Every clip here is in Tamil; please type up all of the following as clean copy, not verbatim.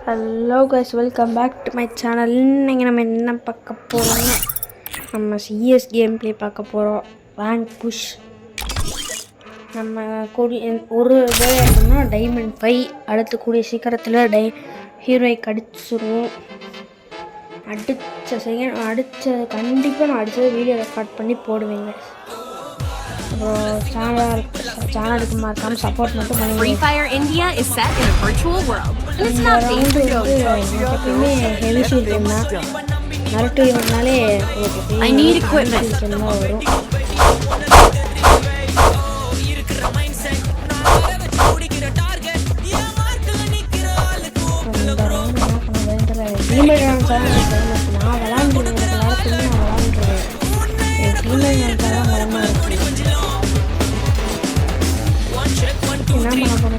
Hello guys, welcome back to my channel. இன்னைக்கு நம்ம என்ன பார்க்க போகிறோம்னா நம்ம சிஎஸ் கேம் ப்ளே பார்க்க போகிறோம். Rank push. நம்ம ஒரு வேலை அப்படின்னா டைமண்ட் 5 அடுத்து கூடிய சீக்கிரத்தில் ஹீரோயை கடிச்சிருவோம். கண்டிப்பாக நான் அடித்தது வீடியோ ரெக்கார்ட் பண்ணி போடுவேங்க. சேனலுக்கு மறக்காம சப்போர்ட் மட்டும் பண்ணுங்க. Free Fire India is set in a virtual world. And it's not being எப்பவுமே ஹெவி ஷீல்ட் தான். நரட்டு இவனாலே I need equipment. வரும். நான் விளாண்டுருவேன். என் டீம்மேட் நினைச்சாதான் மரமாக இருக்கு. என்ன பண்ண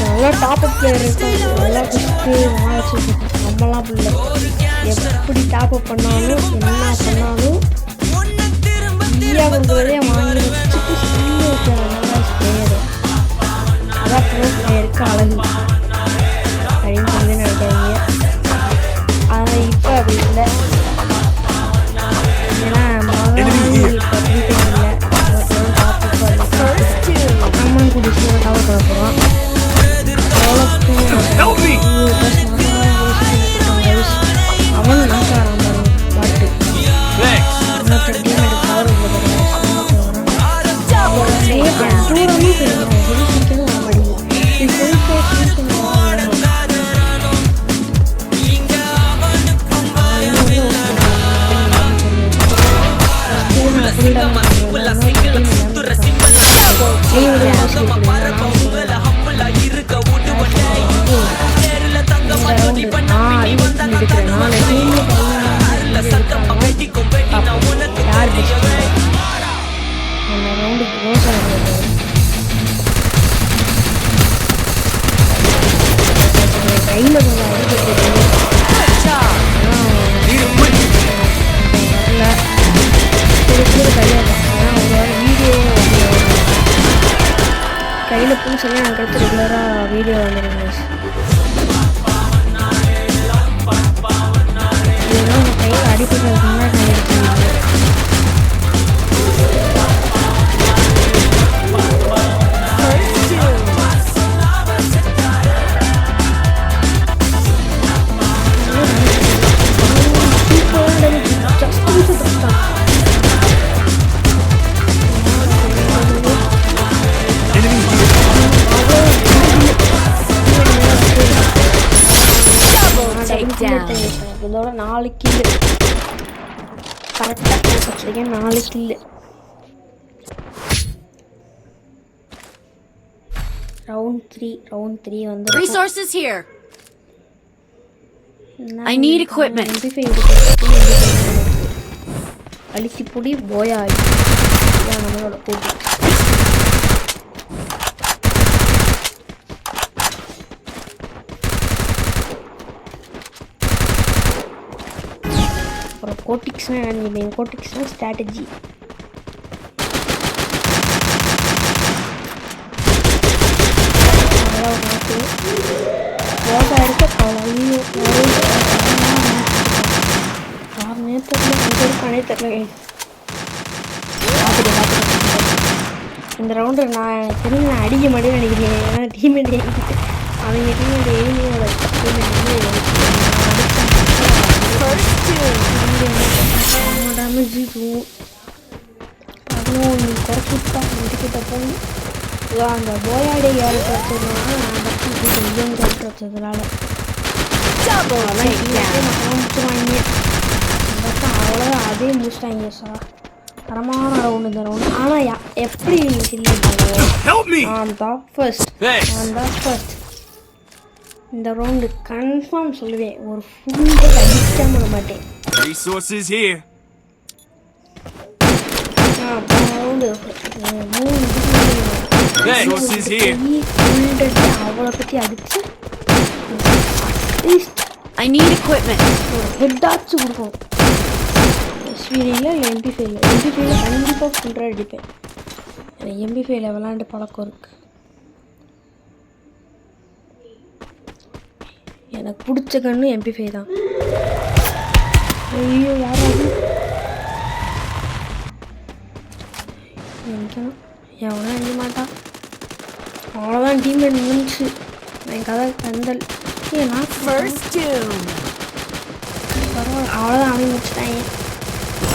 நல்லா டாப்அப் பிளேயர் இருக்கும். நல்லா ஃபஸ்ட்டு வச்சுருக்கோம். நம்மளாம் பிள்ளை எப்படி டாப்அப் பண்ணாலும் என்ன பண்ணாலும் ஃப்ரீயாக கொடுக்குறதே வாங்கி வச்சுட்டு ஸ்கில் வைக்கிற நல்லா பிளேயரு. அதான் ப்ரோ பிளேயருக்கு அழகு அப்படின்னு சொல்லி நினைக்காதீங்க. ஆனால் இப்போ அப்படி இல்லை. ஏன்னா முதல்ல இப்போ இல்லை. நம்மளும் குடிச்சு டவர் பண்ண போகிறோம். அவன் நாக்காரான் பாட்டு கையில் போய் சொல்லி எனக்கு அடுத்து ரெகுலராக வீடியோ வந்துடுங்க. இதெல்லாம் உங்கள் கையில் அடிப்படைக்கு முன்னாடி நான் எடுத்துருக்கேன். இதோட 4 கில்லு கரெக்டாக வச்சுருக்கேன். 4 கில்லு. ரவுண்ட் 3 வந்து resources here. I need equipment. அழிச்சிப்புடி போயாய் நம்மளோட போட்டி. அப்புறம் கோட்டிக்ஸ்னால் நினைக்கிறேன். கோட்டிக்ஸ்னால் ஸ்ட்ராட்டஜி. போட்டா இருக்க இந்த ரவுண்டு நான் தெரிஞ்சு நான் அடிக்க மாட்டேன்னு நினைக்கிறேன். ஏன்னா டீம்மேட் அவங்க டீம்மேட் எய்மியோட டேமேஜ் இருக்கும். அதுவும் நீ குறைச்சிட்டா வீட்டுக்கிட்ட போய் அந்த போயாடி யாரு குறைச்சதுனால நான் பற்றி குறைச்சதுனால முடிச்சுவாங்க. அவ்வளோதான், அதே முடிச்சிட்டாங்க. தரமான ரவுண்டு இந்த ரவுண்டு. ஆனால் எப்படி ஃபர்ஸ்ட் இந்த ரவுண்டு கன்ஃபார்ம் சொல்லுவேன். ஒரு ஃபுல் அடிக்க பண்ண மாட்டேன். Resources here. அவளை பற்றி அடிச்சு I need equipment. ஹெட்டாச்சு கொடுக்கும். எஸ்விடியில் இல்லை MP5 கண்டிப்பாக ஃபுல்லாக அடிப்பேன். எனக்கு MP5 விளாண்டு பழக்கம் இருக்குது. எனக்கு பிடிச்ச கன்று MP5 தான். ஐயோ யாராவது நினைக்கணும், எவனா நினைக்க மாட்டான். அவ்வளோதான், டீம்மேட் முடிஞ்சு என் கதை கந்தல். First doom. பரவாயில்ல, அவ்வளோதான் அவனே முடிச்சுட்டாங்க.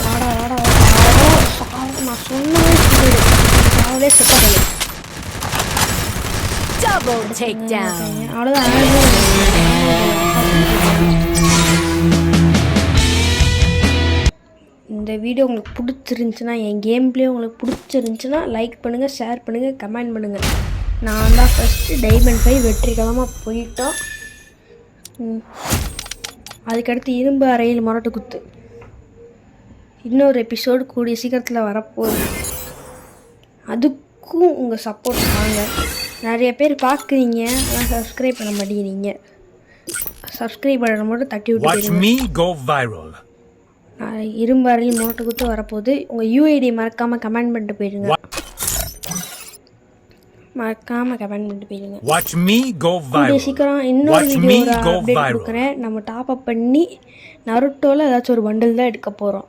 வாடா வாடா வாடா, நான் சொன்னதே சொல்லிடு, அவளே செட்டாக Double takedown. அவ்வளோதான். இந்த வீடியோ உங்களுக்கு பிடிச்சிருந்துச்சுன்னா, என் கேம் பிளே உங்களுக்கு பிடிச்சிருந்துச்சுன்னா லைக் பண்ணுங்கள், ஷேர் பண்ணுங்கள், கமெண்ட் பண்ணுங்கள். நான் தான் ஃபஸ்ட்டு டைமண்ட் 5 வெற்றிகரமாக போயிட்டோம். அதுக்கடுத்து இரும்பு அறையில் முரட்டு குத்து இன்னொரு எபிசோடு கூடிய சீக்கிரத்தில் வரப்போகுது. அதுக்கும் உங்கள் சப்போர்ட் வாங்க. நிறைய பேர் பார்க்குறீங்க, ஆனால் சப்ஸ்கிரைப் பண்ண மாட்டேங்கிறீங்க. சப்ஸ்கிரைப் பண்ண மட்டும் தட்டி விட்டு இரும்பு அறையில் முரட்டு குத்து வரப்போகுது. உங்கள் UID மறக்காமல் கமெண்ட் பண்ணிட்டு போயிடுங்க. சீக்கிரம் இன்னொரு வீடியோ அப்டேட் கொடுக்குறேன். நம்ம டாப் அப் பண்ணி நருட்டோவில் ஏதாச்சும் ஒரு பண்டில் தான் எடுக்க போகிறோம்.